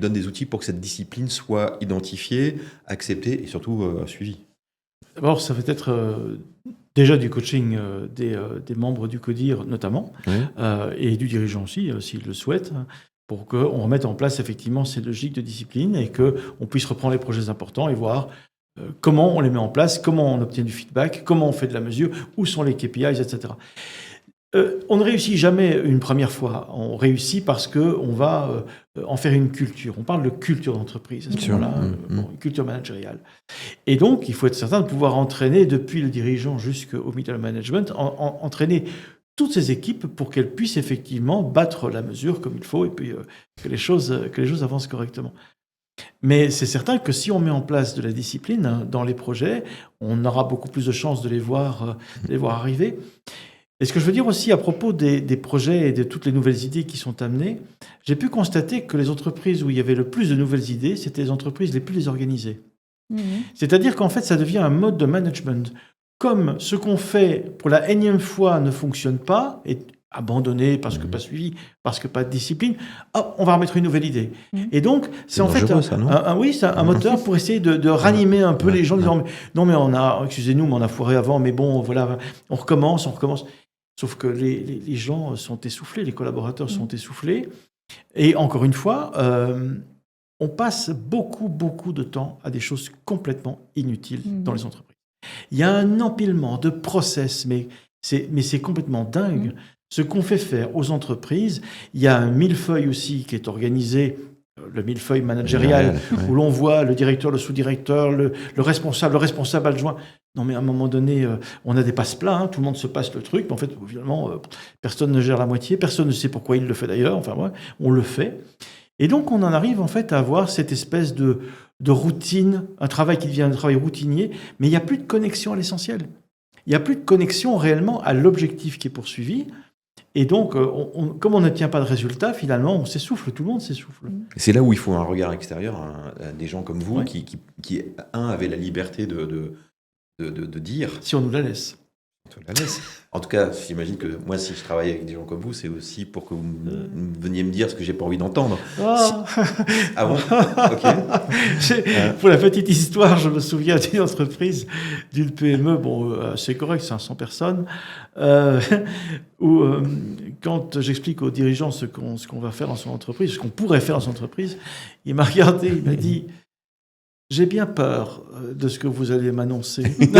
donne des outils pour que cette discipline soit identifiée, acceptée et surtout suivie? D'abord, ça va être déjà du coaching des membres du CODIR notamment, Oui. et du dirigeant aussi, s'il le souhaite, hein, pour qu'on remette en place effectivement ces logiques de discipline et qu'on puisse reprendre les projets importants et voir comment on les met en place, comment on obtient du feedback, comment on fait de la mesure, où sont les KPIs, etc. On ne réussit jamais une première fois. On réussit parce qu'on va en faire une culture. On parle de culture d'entreprise à ce moment-là, une culture managériale. Et donc, il faut être certain de pouvoir entraîner, depuis le dirigeant jusqu'au middle management, entraîner toutes ces équipes pour qu'elles puissent effectivement battre la mesure comme il faut et puis que les choses avancent correctement. Mais c'est certain que si on met en place de la discipline dans les projets, on aura beaucoup plus de chances de les voir arriver. Et ce que je veux dire aussi à propos des projets et de toutes les nouvelles idées qui sont amenées, j'ai pu constater que les entreprises où il y avait le plus de nouvelles idées, c'était les entreprises les plus désorganisées. C'est-à-dire qu'en fait, ça devient un mode de management. Comme ce qu'on fait pour la énième fois ne fonctionne pas, est abandonné parce que pas suivi, parce que pas de discipline, hop, on va remettre une nouvelle idée. Et donc, c'est en fait ça, non c'est un moteur pour essayer de ranimer un peu les gens, disant non mais excusez-nous, mais on a foiré avant, mais bon, voilà, on recommence. Sauf que les gens sont essoufflés, les collaborateurs sont essoufflés. Et encore une fois, on passe beaucoup de temps à des choses complètement inutiles dans les entreprises. Il y a un empilement de process, mais c'est complètement dingue. Ce qu'on fait faire aux entreprises, il y a un millefeuille aussi qui est organisé, le millefeuille managérial, où l'on voit le directeur, le sous-directeur, le responsable adjoint. Non, mais à un moment donné, on a des passe-plats, tout le monde se passe le truc, mais en fait, finalement, personne ne gère la moitié, personne ne sait pourquoi il le fait d'ailleurs, enfin, ouais, on le fait. Et donc, on en arrive en fait à avoir cette espèce de routine, un travail qui devient un travail routinier, mais il n'y a plus de connexion à l'essentiel. Il n'y a plus de connexion réellement à l'objectif qui est poursuivi. Et donc, comme on n'obtient pas de résultat, finalement, on s'essouffle, tout le monde s'essouffle. C'est là où il faut un regard extérieur, des gens comme vous, qui avaient la liberté de dire. Si on nous la laisse. En tout cas, j'imagine que moi, si je travaille avec des gens comme vous, c'est aussi pour que vous veniez me dire ce que j'ai pas envie d'entendre. Ah bon Ok. Pour la petite histoire, je me souviens d'une entreprise, d'une PME, c'est correct, 500 personnes, où quand j'explique aux dirigeants ce qu'on va faire dans son entreprise, ce qu'on pourrait faire dans son entreprise, il m'a regardé, il m'a dit... J'ai bien peur de ce que vous allez m'annoncer. C'est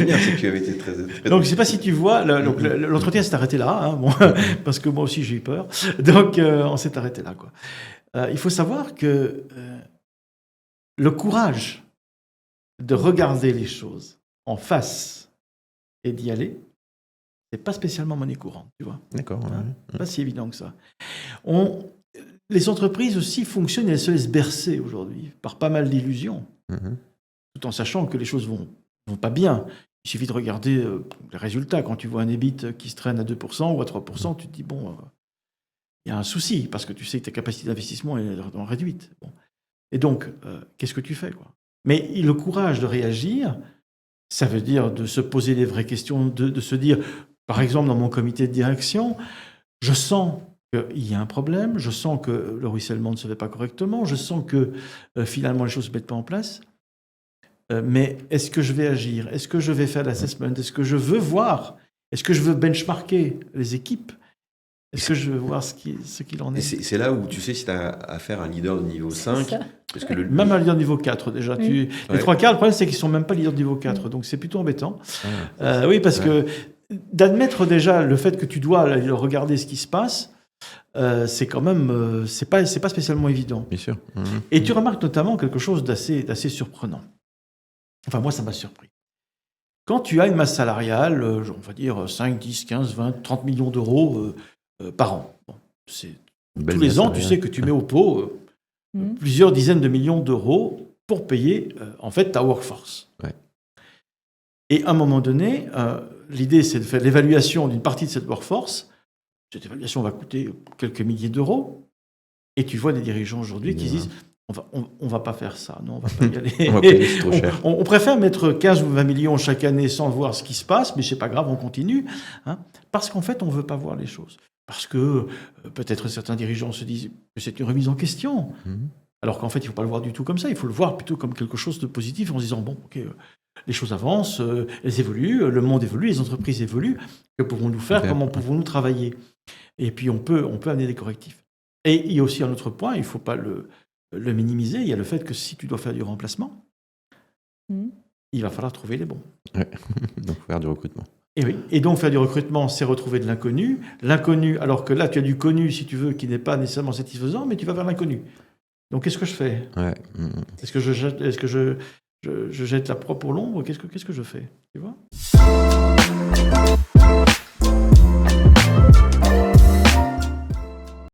bien, c'est que tu avais été très... Donc, je ne sais pas si tu vois, l'entretien s'est arrêté là, parce que moi aussi j'ai eu peur. Donc, on s'est arrêté là, quoi. Il faut savoir que le courage de regarder les choses en face et d'y aller, c'est pas spécialement monnaie courante, tu vois. D'accord. Pas si évident que ça. Les entreprises aussi fonctionnent et elles se laissent bercer aujourd'hui par pas mal d'illusions, tout en sachant que les choses vont pas bien. Il suffit de regarder les résultats. Quand tu vois un EBIT qui se traîne à 2% ou à 3%, tu te dis, il y a un souci, parce que tu sais que ta capacité d'investissement est réduite. Bon. Et donc, qu'est-ce que tu fais, quoi ? Mais le courage de réagir, ça veut dire de se poser les vraies questions, de se dire, par exemple, dans mon comité de direction, je sens qu'il y a un problème, je sens que le ruissellement ne se fait pas correctement, je sens que finalement les choses ne se mettent pas en place. Mais est-ce que je vais agir ? Est-ce que je vais faire l'assessment ? Est-ce que je veux voir ? Est-ce que je veux benchmarker les équipes ? Est-ce que je veux voir ce qu'il en est ? Et c'est là où tu sais si tu as affaire à un leader de niveau 5. Parce que même un leader de niveau 4 déjà. Les trois quarts, le problème c'est qu'ils ne sont même pas leaders de niveau 4, donc c'est plutôt embêtant. Oui, parce que d'admettre déjà le fait que tu dois regarder ce qui se passe, c'est quand même, c'est pas spécialement évident. Bien sûr. Et tu remarques notamment quelque chose d'assez surprenant. Enfin, moi, ça m'a surpris. Quand tu as une masse salariale, on va dire 5, 10, 15, 20, 30 millions d'euros par an. Tous les ans, tu sais que tu mets au pot plusieurs dizaines de millions d'euros pour payer, en fait, ta workforce. Ouais. Et à un moment donné, l'idée, c'est de faire l'évaluation d'une partie de cette workforce. Cette évaluation va coûter quelques milliers d'euros. Et tu vois des dirigeants aujourd'hui qui disent on va pas faire ça, non, on va pas y aller. On va payer, c'est trop cher. On préfère mettre 15 ou 20 millions chaque année sans voir ce qui se passe, mais c'est pas grave, on continue. Parce qu'en fait, on veut pas voir les choses. Parce que peut-être certains dirigeants se disent que c'est une remise en question. Alors qu'en fait, il ne faut pas le voir du tout comme ça. Il faut le voir plutôt comme quelque chose de positif en se disant, bon, ok, les choses avancent, elles évoluent, le monde évolue, les entreprises évoluent. Que pouvons-nous faire? Comment pouvons-nous travailler? Et puis, on peut amener des correctifs. Et il y a aussi un autre point, il ne faut pas le minimiser. Il y a le fait que si tu dois faire du remplacement, il va falloir trouver les bons. Ouais. Donc, faire du recrutement. Et oui. Et donc, faire du recrutement, c'est retrouver de l'inconnu. L'inconnu, alors que là, tu as du connu, si tu veux, qui n'est pas nécessairement satisfaisant, mais tu vas vers l'inconnu. Donc, qu'est-ce que je fais? Est-ce que je jette la proie pour l'ombre? Qu'est-ce que je fais? Tu vois?